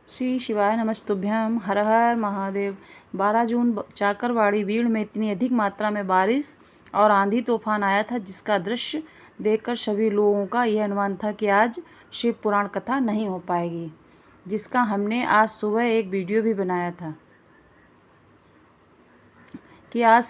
श्री शिवाय नमस्तुभ्यम। हर हर महादेव। 12 जून चाकरवाड़ी भीड़ में इतनी अधिक मात्रा में बारिश और आंधी तूफान आया था, जिसका दृश्य देखकर सभी लोगों का यह अनुमान था कि आज शिव पुराण कथा नहीं हो पाएगी, जिसका हमने आज सुबह एक वीडियो भी बनाया था कि आज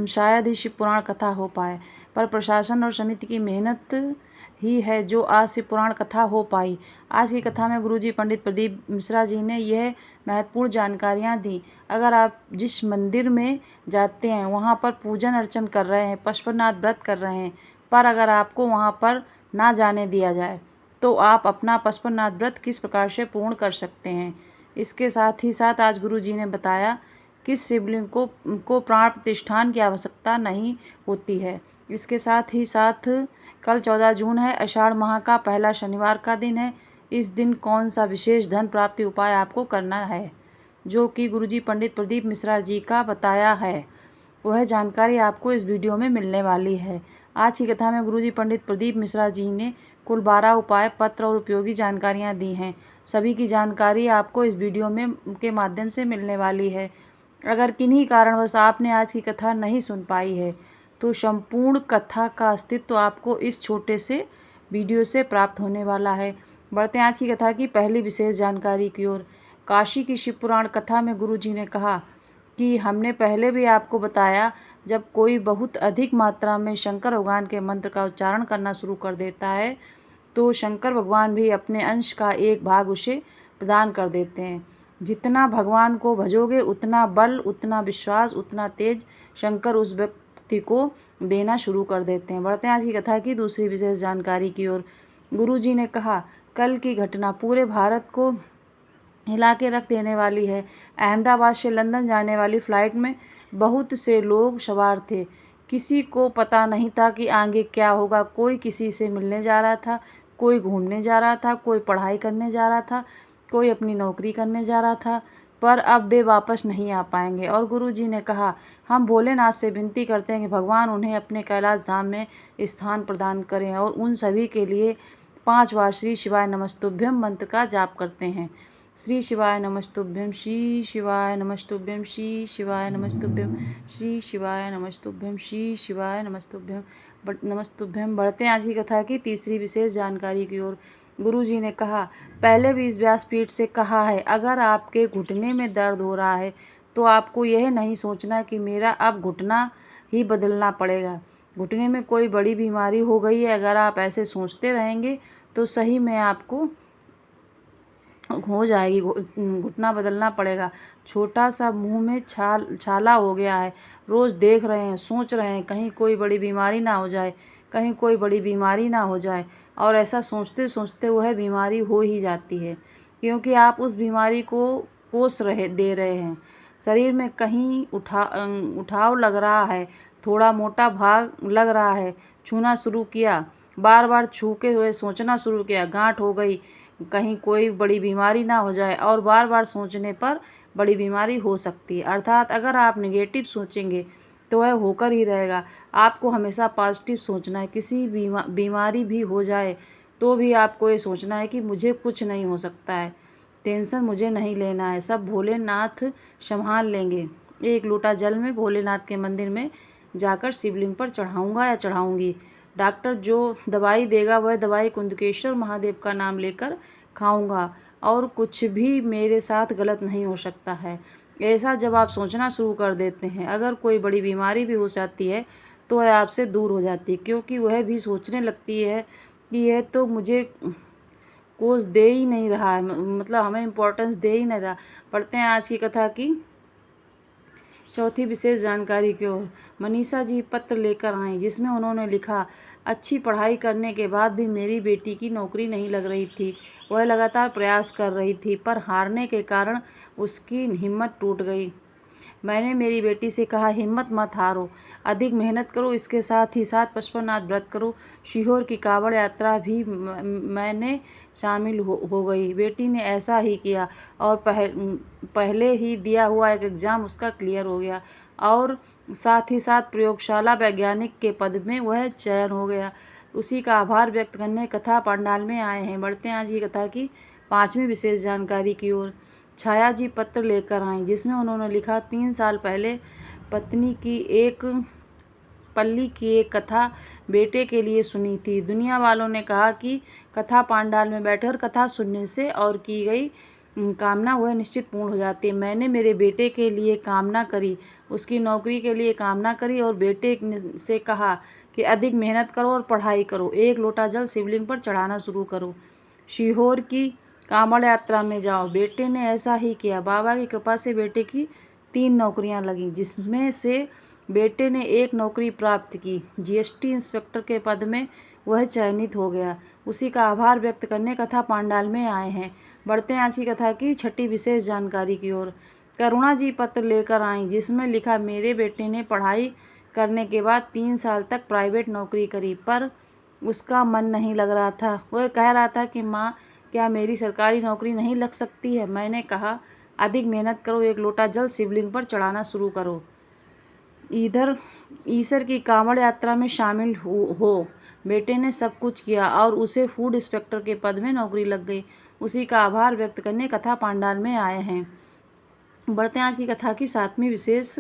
शायद ही शिव पुराण कथा हो पाए, पर प्रशासन और समिति की मेहनत ही है जो आज शिव पुराण कथा हो पाई। आज की कथा में गुरुजी पंडित प्रदीप मिश्रा जी ने यह महत्वपूर्ण जानकारियाँ दी। अगर आप जिस मंदिर में जाते हैं वहाँ पर पूजन अर्चन कर रहे हैं, पशुपतिनाथ व्रत कर रहे हैं, पर अगर आपको वहाँ पर ना जाने दिया जाए तो आप अपना पशुपतिनाथ व्रत किस प्रकार से पूर्ण कर सकते हैं। इसके साथ ही साथ आज गुरुजी ने बताया कि शिवलिंग को प्राण प्रतिष्ठान की आवश्यकता नहीं होती है। इसके साथ ही साथ कल 14 जून है, आषाढ़ माह का पहला शनिवार का दिन है। इस दिन कौन सा विशेष धन प्राप्ति उपाय आपको करना है, जो कि गुरुजी पंडित प्रदीप मिश्रा जी का बताया है, वह जानकारी आपको इस वीडियो में मिलने वाली है। आज की कथा में गुरुजी पंडित प्रदीप मिश्रा जी ने कुल 12 उपाय, पत्र और उपयोगी जानकारियाँ दी हैं। सभी की जानकारी आपको इस वीडियो में के माध्यम से मिलने वाली है। अगर किन्हीं कारणवश आपने आज की कथा नहीं सुन पाई है तो संपूर्ण कथा का अस्तित्व आपको इस छोटे से वीडियो से प्राप्त होने वाला है। बढ़ते हैं आज की कथा की पहली विशेष जानकारी की ओर। काशी की शिव पुराण कथा में गुरुजी ने कहा कि हमने पहले भी आपको बताया, जब कोई बहुत अधिक मात्रा में शंकर भगवान के मंत्र का उच्चारण करना शुरू कर देता है तो शंकर भगवान भी अपने अंश का एक भाग उसे प्रदान कर देते हैं। जितना भगवान को भजोगे उतना बल, उतना विश्वास, उतना तेज शंकर उस व्यक्ति को देना शुरू कर देते हैं। बढ़ते हैं आज की कथा की दूसरी विशेष जानकारी की ओर। गुरुजी ने कहा, कल की घटना पूरे भारत को हिला के रख देने वाली है। अहमदाबाद से लंदन जाने वाली फ़्लाइट में बहुत से लोग सवार थे। किसी को पता नहीं था कि आगे क्या होगा। कोई किसी से मिलने जा रहा था, कोई घूमने जा रहा था, कोई पढ़ाई करने जा रहा था, कोई अपनी नौकरी करने जा रहा था, पर अब वे वापस नहीं आ पाएंगे। और गुरुजी ने कहा, हम भोलेनाथ से विनती करते हैं कि भगवान उन्हें अपने कैलाश धाम में स्थान प्रदान करें, और उन सभी के लिए 5 बार श्री शिवाय नमस्तुभ्यम मंत्र का जाप करते हैं। श्री शिवाय नमस्तुभ्यम, श्री शिवाय नमस्तुभ्यम, श्री शिवाय नमस्तुभ्यम, श्री शिवाय नमस्तुभ्यम, श्री शिवाय नमस्तुभ्यम। बढ़ते हैं आज की कथा की तीसरी विशेष जानकारी की ओर। गुरुजी ने कहा, पहले भी इस व्यासपीठ से कहा है, अगर आपके घुटने में दर्द हो रहा है तो आपको यह नहीं सोचना कि मेरा अब घुटना ही बदलना पड़ेगा, घुटने में कोई बड़ी बीमारी हो गई है। अगर आप ऐसे सोचते रहेंगे तो सही में आपको हो जाएगी, घुटना बदलना पड़ेगा। छोटा सा मुंह में छाला हो गया है, रोज़ देख रहे हैं, सोच रहे हैं कहीं कोई बड़ी बीमारी ना हो जाए, कहीं कोई बड़ी बीमारी ना हो जाए, और ऐसा सोचते सोचते वह बीमारी हो ही जाती है, क्योंकि आप उस बीमारी को दे रहे हैं। शरीर में कहीं उठाव लग रहा है, थोड़ा मोटा भाग लग रहा है, छूना शुरू किया, बार बार छू के हुए सोचना शुरू किया, गांठ हो गई, कहीं कोई बड़ी बीमारी ना हो जाए, और बार बार सोचने पर बड़ी बीमारी हो सकती है। अर्थात अगर आप नेगेटिव सोचेंगे तो वह होकर ही रहेगा। आपको हमेशा पॉजिटिव सोचना है। किसी बीमारी भी हो जाए तो भी आपको ये सोचना है कि मुझे कुछ नहीं हो सकता है, टेंशन मुझे नहीं लेना है, सब भोलेनाथ संभाल लेंगे। एक लोटा जल में भोलेनाथ के मंदिर में जाकर शिवलिंग पर चढ़ाऊँगा या चढ़ाऊँगी। डॉक्टर जो दवाई देगा वह दवाई कुंदकेश्वर महादेव का नाम लेकर खाऊंगा, और कुछ भी मेरे साथ गलत नहीं हो सकता है। ऐसा जब आप सोचना शुरू कर देते हैं, अगर कोई बड़ी बीमारी भी हो जाती है तो वह आपसे दूर हो जाती है, क्योंकि वह भी सोचने लगती है कि यह तो मुझे कोस दे ही नहीं रहा है, मतलब हमें इम्पोर्टेंस दे ही नहीं रहा। पढ़ते हैं आज की कथा की चौथी विशेष जानकारी की ओर। मनीषा जी पत्र लेकर आईं, जिसमें उन्होंने लिखा, अच्छी पढ़ाई करने के बाद भी मेरी बेटी की नौकरी नहीं लग रही थी। वह लगातार प्रयास कर रही थी, पर हारने के कारण उसकी हिम्मत टूट गई। मैंने मेरी बेटी से कहा, हिम्मत मत हारो, अधिक मेहनत करो, इसके साथ ही साथ पशुपतिनाथ व्रत करो। सीहोर की कांवड़ यात्रा भी मैंने शामिल हो गई। बेटी ने ऐसा ही किया, और पहले ही दिया हुआ एक एग्ज़ाम उसका क्लियर हो गया, और साथ ही साथ प्रयोगशाला वैज्ञानिक के पद में वह चयन हो गया। उसी का आभार व्यक्त करने कथा पंडाल में आए हैं। बढ़ते हैं आज की कथा की 5वीं विशेष जानकारी की ओर। छाया जी पत्र लेकर आईं, जिसमें उन्होंने लिखा, 3 साल पहले पत्नी की एक पल्ली की एक कथा बेटे के लिए सुनी थी। दुनिया वालों ने कहा कि कथा पांडाल में बैठकर कथा सुनने से और की गई कामना वह निश्चित पूर्ण हो जाती है। मैंने मेरे बेटे के लिए कामना करी, उसकी नौकरी के लिए कामना करी और बेटे से कहा कि अधिक मेहनत करो और पढ़ाई करो, 1 लोटा जल शिवलिंग पर चढ़ाना शुरू करो, सीहोर की कांवड़ यात्रा में जाओ। बेटे ने ऐसा ही किया। बाबा की कृपा से बेटे की 3 नौकरियां लगीं, जिसमें से बेटे ने एक नौकरी प्राप्त की। जीएसटी इंस्पेक्टर के पद में वह चयनित हो गया। उसी का आभार व्यक्त करने कथा पांडाल में आए हैं। बढ़ते हैं आज की कथा की 6ठी विशेष जानकारी की ओर। करुणा जी पत्र लेकर आईं, जिसमें लिखा, मेरे बेटे ने पढ़ाई करने के बाद 3 साल तक प्राइवेट नौकरी करी, पर उसका मन नहीं लग रहा था। वह कह रहा था कि माँ, क्या मेरी सरकारी नौकरी नहीं लग सकती है? मैंने कहा, अधिक मेहनत करो, 1 लोटा जल शिवलिंग पर चढ़ाना शुरू करो, इधर ईश्वर की कांवड़ यात्रा में शामिल हो। बेटे ने सब कुछ किया और उसे फूड इंस्पेक्टर के पद में नौकरी लग गई। उसी का आभार व्यक्त करने कथा पांडाल में आए हैं। बढ़ते हैं आज की कथा की 7वीं विशेष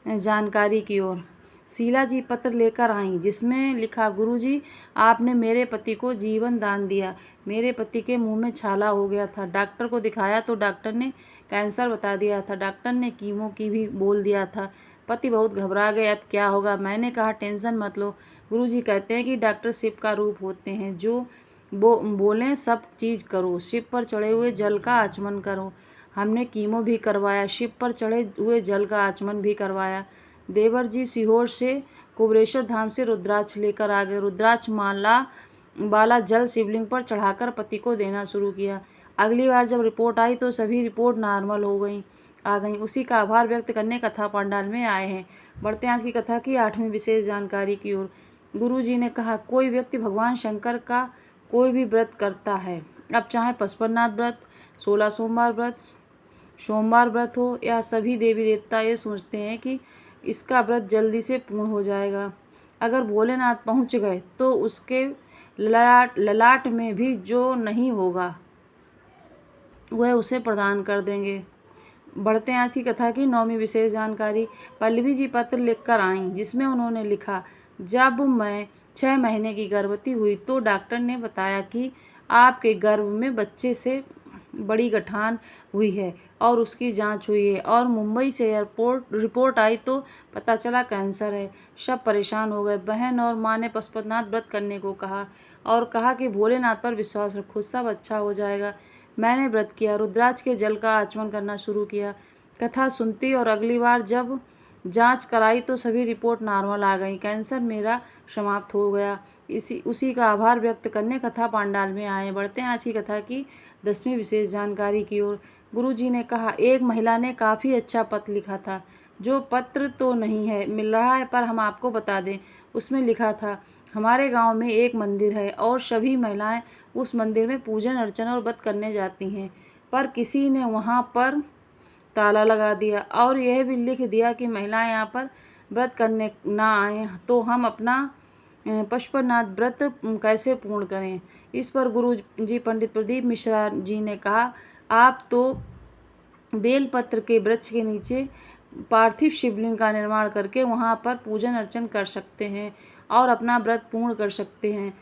जानकारी की ओर। शीला जी पत्र लेकर आईं, जिसमें लिखा, गुरुजी, आपने मेरे पति को जीवन दान दिया। मेरे पति के मुंह में छाला हो गया था। डॉक्टर को दिखाया तो डॉक्टर ने कैंसर बता दिया था। डॉक्टर ने कीमो की भी बोल दिया था। पति बहुत घबरा गए, अब क्या होगा? मैंने कहा, टेंशन मत लो, गुरुजी कहते हैं कि डॉक्टर शिव का रूप होते हैं, जो बोलें सब चीज़ करो। शिव पर चढ़े हुए जल का आचमन करो। हमने कीमो भी करवाया, शिव पर चढ़े हुए जल का आचमन भी करवाया। देवर जी सीहोर से कुबरेश्वर धाम से रुद्राक्ष लेकर आ गए। रुद्राक्ष वाला जल शिवलिंग पर चढ़ाकर पति को देना शुरू किया। अगली बार जब रिपोर्ट आई तो सभी रिपोर्ट नॉर्मल आ गई। उसी का आभार व्यक्त करने कथा पांडाल में आए हैं। बढ़ते हैं आज की कथा की 8वीं विशेष जानकारी की ओर। गुरु जी ने कहा, कोई व्यक्ति भगवान शंकर का कोई भी व्रत करता है, अब चाहे पशुपतिनाथ व्रत, 16 सोमवार व्रत हो या सभी देवी देवता ये सोचते हैं कि इसका व्रत जल्दी से पूर्ण हो जाएगा। अगर भोलेनाथ पहुंच गए तो उसके ललाट में भी जो नहीं होगा वह उसे प्रदान कर देंगे। बढ़ते हैं आज की कथा की 9वीं विशेष जानकारी। पल्लवी जी पत्र लिखकर आईं, जिसमें उन्होंने लिखा, जब मैं 6 महीने की गर्भवती हुई तो डॉक्टर ने बताया कि आपके गर्भ में बच्चे से बड़ी गठान हुई है और उसकी जांच हुई है और मुंबई से रिपोर्ट आई तो पता चला कैंसर है। सब परेशान हो गए। बहन और माँ ने पशुपतिनाथ व्रत करने को कहा और कहा कि भोलेनाथ पर विश्वास रखो, सब अच्छा हो जाएगा। मैंने व्रत किया, रुद्राक्ष के जल का आचमन करना शुरू किया, कथा सुनती और अगली बार जब जांच कराई तो सभी रिपोर्ट नॉर्मल आ गई। कैंसर मेरा समाप्त हो गया। उसी का आभार व्यक्त करने कथा पांडाल में आए। बढ़ते हैं आज की कथा की 10वीं विशेष जानकारी की ओर। गुरु जी ने कहा, एक महिला ने काफ़ी अच्छा पत्र लिखा था, जो पत्र तो नहीं है मिल रहा है पर हम आपको बता दें। उसमें लिखा था, हमारे गांव में एक मंदिर है और सभी महिलाएं उस मंदिर में पूजन अर्चना और व्रत करने जाती हैं, पर किसी ने वहां पर ताला लगा दिया और यह भी लिख दिया कि महिलाएं यहाँ पर व्रत करने ना आएँ, तो हम अपना पशुपतिनाथ व्रत कैसे पूर्ण करें। इस पर गुरु जी पंडित प्रदीप मिश्रा जी ने कहा, आप तो बेलपत्र के वृक्ष के नीचे पार्थिव शिवलिंग का निर्माण करके वहाँ पर पूजन अर्चन कर सकते हैं और अपना व्रत पूर्ण कर सकते हैं।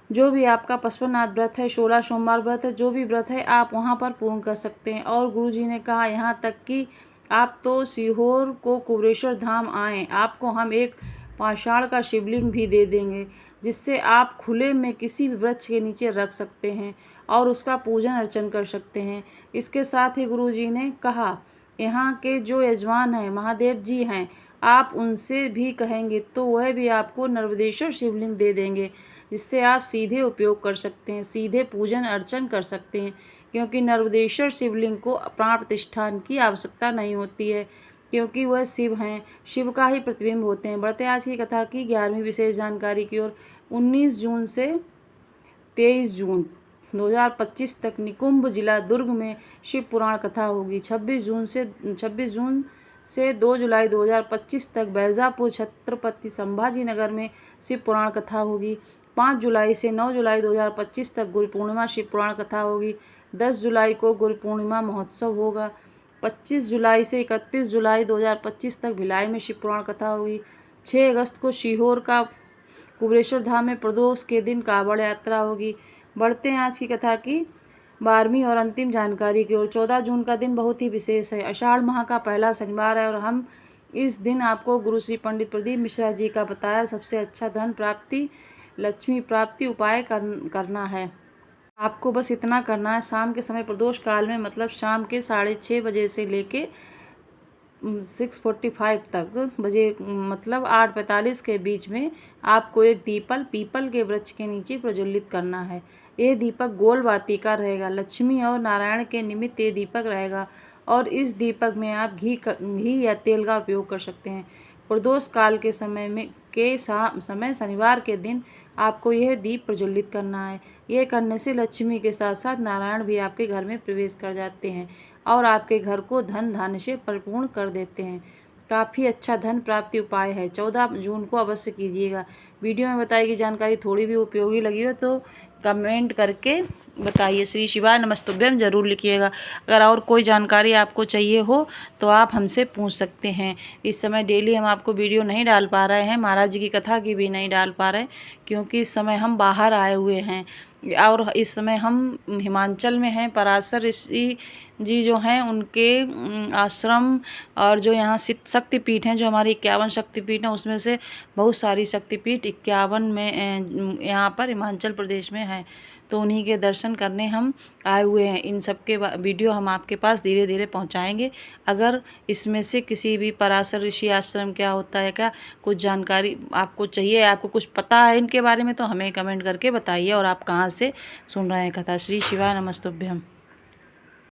जो भी आपका पशुपतिनाथ व्रत है, 16 सोमवार व्रत है, जो भी व्रत है आप वहाँ पर पूर्ण कर सकते हैं। और गुरुजी ने कहा, यहाँ तक कि आप तो सीहोर को कुबरेश्वर धाम आएँ, आपको हम एक पाषाण का शिवलिंग भी दे देंगे, जिससे आप खुले में किसी भी वृक्ष के नीचे रख सकते हैं और उसका पूजन अर्चन कर सकते हैं। इसके साथ ही गुरुजी ने कहा, यहाँ के जो यजमान हैं महादेव जी हैं, आप उनसे भी कहेंगे तो वह भी आपको नर्मदेश्वर शिवलिंग दे देंगे, जिससे आप सीधे उपयोग कर सकते हैं, सीधे पूजन अर्चन कर सकते हैं, क्योंकि नर्मदेश्वर शिवलिंग को प्राण प्रतिष्ठान की आवश्यकता नहीं होती है, क्योंकि वह शिव हैं, शिव का ही प्रतिबिंब होते हैं। बढ़ते आज की कथा की 11वीं विशेष जानकारी की ओर। 19 जून से 23 जून 2025 तक निकुंभ जिला दुर्ग में शिव पुराण कथा होगी। 26 जून से 2 जुलाई 2025 तक बैजापुर छत्रपति संभाजी नगर में शिव पुराण कथा होगी। 5 जुलाई से 9 जुलाई 2025 तक गुरु पूर्णिमा शिव पुराण कथा होगी। 10 जुलाई को गुरु पूर्णिमा महोत्सव होगा। 25 जुलाई से 31 जुलाई 2025 तक भिलाई में शिव पुराण कथा होगी। 6 अगस्त को सीहोर का कुबेरेश्वर धाम में प्रदोष के दिन कावड़ यात्रा होगी। बढ़ते हैं आज की कथा की 12वीं और अंतिम जानकारी की ओर। 14 जून का दिन बहुत ही विशेष है। आषाढ़ माह का पहला शनिवार है और हम इस दिन आपको गुरु श्री पंडित प्रदीप मिश्रा जी का बताया सबसे अच्छा धन प्राप्ति, लक्ष्मी प्राप्ति उपाय करना है। आपको बस इतना करना है, शाम के समय प्रदोष काल में मतलब शाम के 6:30 बजे से लेके 6:45 तक बजे मतलब 8:45 के बीच में आपको एक दीपक पीपल के वृक्ष के नीचे प्रज्वलित करना है। ये दीपक गोल बाती का रहेगा। लक्ष्मी और नारायण के निमित्त ये दीपक रहेगा और इस दीपक में आप घी या तेल का उपयोग कर सकते हैं। प्रदोष काल के समय शनिवार के दिन आपको यह दीप प्रज्वलित करना है। यह करने से लक्ष्मी के साथ साथ नारायण भी आपके घर में प्रवेश कर जाते हैं और आपके घर को धन धान्य से परिपूर्ण कर देते हैं। काफ़ी अच्छा धन प्राप्ति उपाय है। 14 जून को अवश्य कीजिएगा। वीडियो में बताई गई जानकारी थोड़ी भी उपयोगी लगी हो तो कमेंट करके बताइए। श्री शिवाय नमस्तुभ्यम जरूर लिखिएगा। अगर और कोई जानकारी आपको चाहिए हो तो आप हमसे पूछ सकते हैं। इस समय डेली हम आपको वीडियो नहीं डाल पा रहे हैं, महाराज जी की कथा की भी नहीं डाल पा रहे क्योंकि इस समय हम बाहर आए हुए हैं और इस समय हम हिमाचल में हैं। पराशर ऋषि जी जो हैं उनके आश्रम और जो यहाँ शक्तिपीठ हैं, जो हमारी 51 शक्तिपीठ हैं उसमें से बहुत सारी शक्तिपीठ 51 में यहाँ पर हिमाचल प्रदेश में है, तो उन्हीं के दर्शन करने हम आए हुए हैं। इन सब के वीडियो हम आपके पास धीरे धीरे पहुँचाएँगे। अगर इसमें से किसी भी पराशर ऋषि आश्रम क्या होता है, क्या कुछ जानकारी आपको चाहिए, आपको कुछ पता है इनके बारे में तो हमें कमेंट करके बताइए। और आप कहाँ से सुन रहे हैं कथा। श्री शिवाय नमस्तुभ्यम।